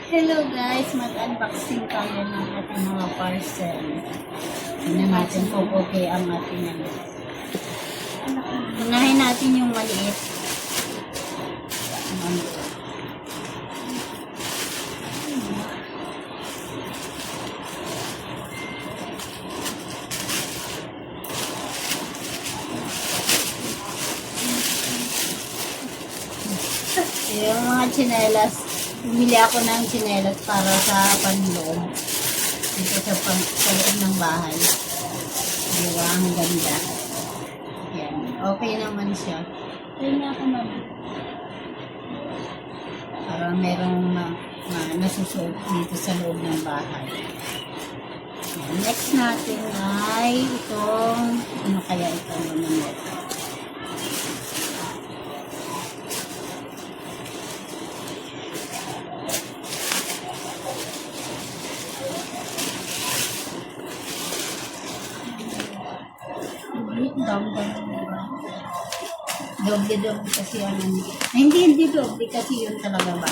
Hello guys, mag-unboxing tayo ng ating mga parcel. Tingnan natin kung okay ang ating ano. Unahin natin yung maliit. Yung mga tsinelas. Bumili ako ng tsinelas para sa panloob. Dito sa loob ng bahay. Diba? Ang ganda. Yan. Okay naman siya. Kaya nga ako naman. Para merong nasusuot dito sa loob ng bahay. Yan. Next natin ay itong, ano kaya itong naman? Doble kasi yan. Hindi doble kasi yun talaga ba.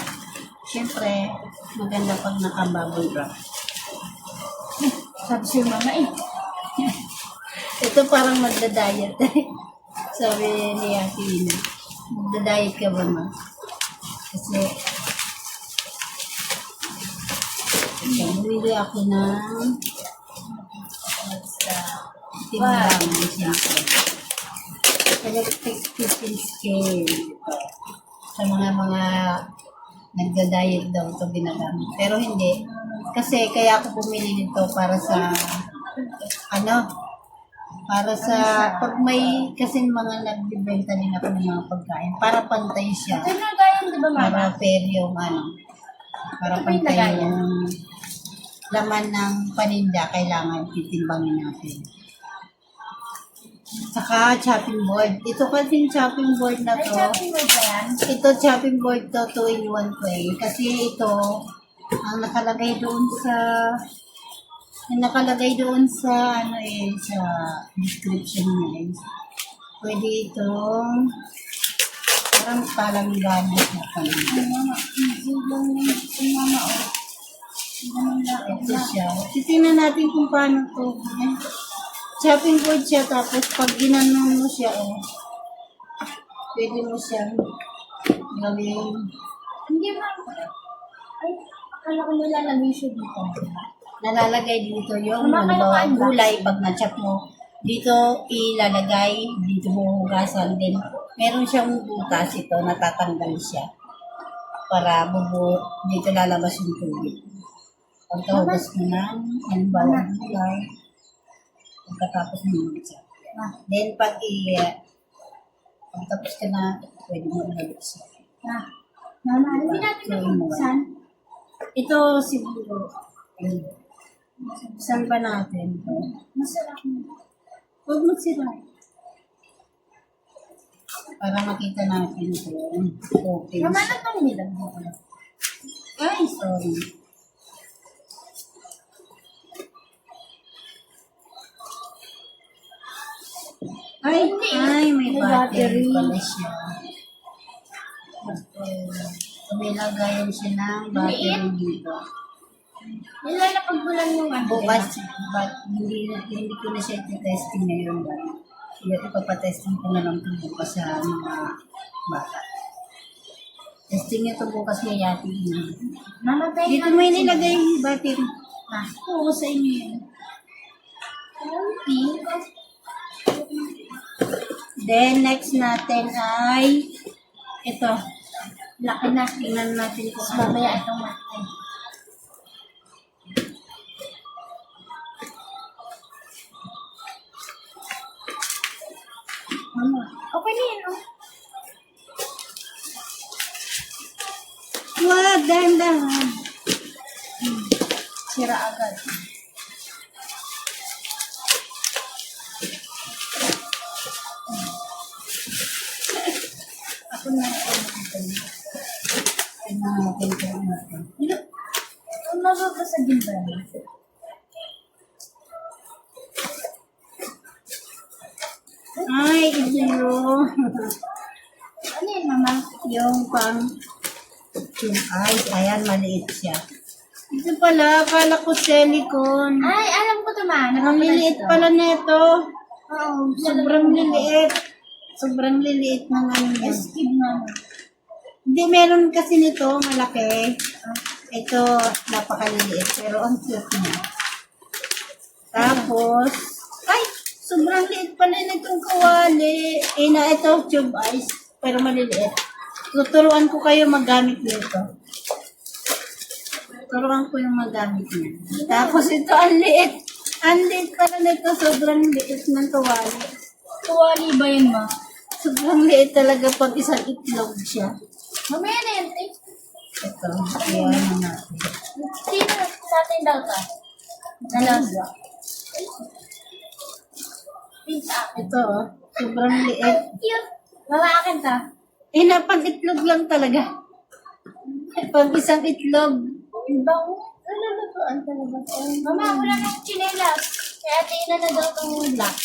Siyempre, maganda pag naka-bubble wrap. Sabi siya mama Ito parang magda-diet. Sabi ni Ate Ina, magda-diet ka ba ma? Kasi, bumili ako ng timbang. Electric tipping scale. Sa mga nagda-diet daw ito ginagamit. Pero hindi. Kasi kaya ako bumili nito para sa pag may kasi mga nagbibenta din ako ng mga pagkain. Para pantay siya. Para fair yung para pantay yung laman ng paninda. Kailangan titimbangin natin. Saka chopping board. Ito kasing chopping board na to. Chopping board ba yan? Ito chopping board to 2-in-1 to eh. Kasi ito, ang nakalagay doon sa sa description niya is pwede itong parang palangganis na pala. Ito siya. Titingnan natin kung paano to. Chopping board siya, tapos pag ginanon mo siya, pwede mo siya gawin. Hindi ba? Ay, akala ko nilalagay siya dito. Nalalagay dito yung gulay pag na-chop mo. Dito ilalagay, dito huhugasan din. Meron siyang butas ito, natatanggal siya. Para dito lalabas yung tubig. Pagkahugas mo na, halimbawa gulay. Pagkatapos mo siya. Then, pagkatapos ka na, pwede mo ulit siya. Mama, hindi natin nabuksan. Ito siguro. Saan ba natin ito? Masarap mo. Huwag mo sila. Para makita natin ito. Okay. Mama, ano itong nilang mo? Ay, sorry. Ay, may battery pala siya. May lagayan siya ng battery dito. Nila na pagbulan yung Bukas, hindi ko na siya testing ngayon. Ipapatesting ko na lang ito bukas sa mga bata. Testing niya ito bukas ni Yati. Mama, Dito may nilagay yung battery. Oo, sa inyo yun. Then, next natin ay ito. Laki na. Tingnan natin kung Mamaya itong matay. Mama, okay na yun, oh. Wag, dahan-dahan. Sira agad. Ako na ito. Tingnan natin kung ano ito. Ang mababasagin ba niya? Ay, ito yung Ano yun, Mama? yung pang Yung ice, ayan, maliit siya. Ito pala, akala ko silicone. Ay, alam ko ito ma. Ang liliit pala nito. Oo. Sobrang liliit. Sobrang liliit ng ano niya. Skip na. Hindi, meron kasi nito, malaki. Ito, napakaliliit. Pero ang cute niya. Tapos, ay, sobrang liit pala nitong kawali. Ito, tube ice. Pero maliliit. Tuturuan ko kayo magamit nito. Turuan ko yung magamit niya. Tapos ito, ang liit. Ang liit pala nito. Sobrang liit ng kawali. Tuwali ba yun ma? Sobrang liit talaga pag isang itlog siya. Mamaya na yan. Eh. Ito, iwan na natin. Sino sa atin daw to? Dalawa. Ito, sobrang liit. Cute. Mama akin ta. Pag itlog lang talaga. Pag isang itlog. Ang bango. Nalulutuan talaga. Mama, wala nang chinelas. Kaya tingnan na daw itong black.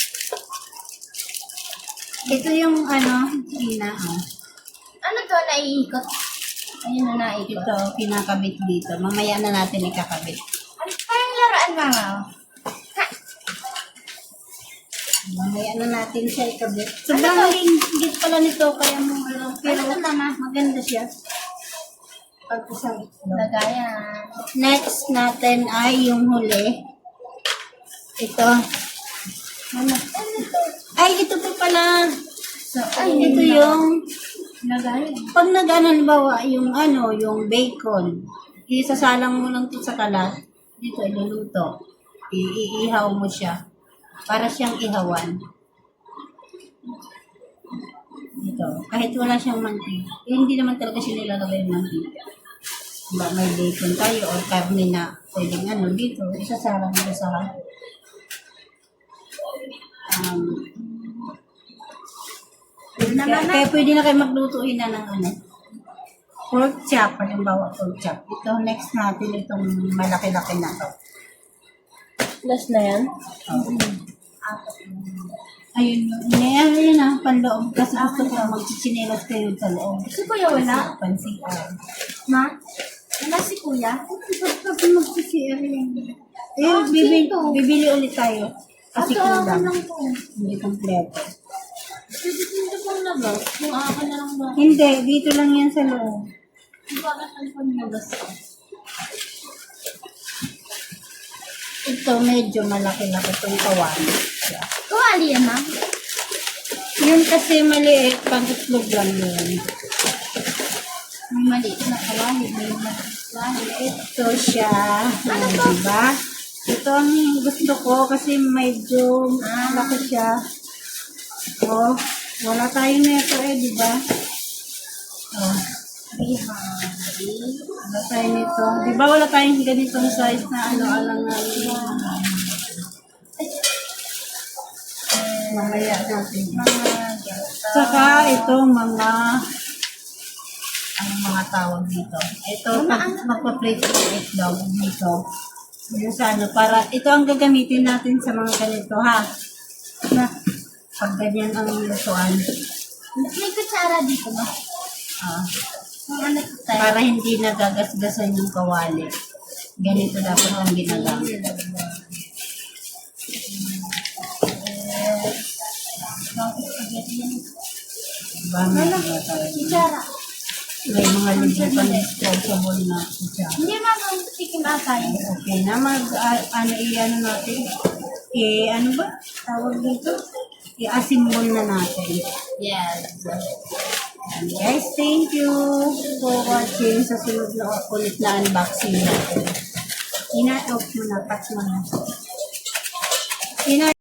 Ito yung Ina. Ano to? Naiikot. Ayun na naiikot. Ito, kinakabit dito. Mamaya na natin ikakabit. Ano parang laruan mama? Mamaya na natin siya ikabit. Sobrang higit pala nito, kaya mo pero maganda siya. Pag isang itlog. Lagayan. Next natin ay yung huli. Ito. Ano? Ay, ito pa pala. So, Ito yung, lagayan. pag halimbawa, yung bacon, isasalang mo lang ito sa kalat, dito iluluto. Iihaw mo siya. Para siyang ihawan. Ito. Kahit wala siyang mantika. Hindi naman talaga siya nilalagay yung mantika. Diba, may bacon tayo o karne na pwedeng dito. Isasalang mo sa kaya pwede na kayo maglutuin na ng pork chop, halimbawa pork chop. Ito, next natin itong malaki-laki na to. Last na yan? Ayun yun na, panloob. Kasi gusto ko magchichinelas kayo sa loob. Si kuya wala? Pansiar. Ma? Wala si kuya? Kasi magchichinelas yan. Bibili ulit tayo. Kasi kulang. lang po. Hindi kompleto. Pwede dito pong labas. Yung akin na lang ba? Hindi, dito lang yan sa loob. Bakit ang panlabas? Ito, medyo malaki-laki itong kawali. Kawali yan ma? Yun kasi maliit, pang itlog lang yun. May maliit na kawali. May maliit na kawali. Ito siya. Diba? Ito ang gusto ko kasi medyo laki siya. Oh, wala tayo nito diba? Oh. Wala tayo nito. Diba wala tayong ganitong size na alang mamaya natin. Saka ito mga tawag dito. Ito, magpa-plate ng itlog dito. Yung para, ito ang gagamitin natin sa mga ganito, ha? Na, pag ganyan ang lutuan. May kutsara dito ba? Para hindi nagagasgasan yung kawali. Ganito dapat ang ginagamit. Kutsara. May mga libre pa na disposable na kutsara. Hindi naman tikim ata yun. Okay na, natin. Tawag dito? I-assemble na natin. Yes. And guys, thank you for watching sa sunod na ulit na unboxing natin. Ina-off mo na, patch mo na.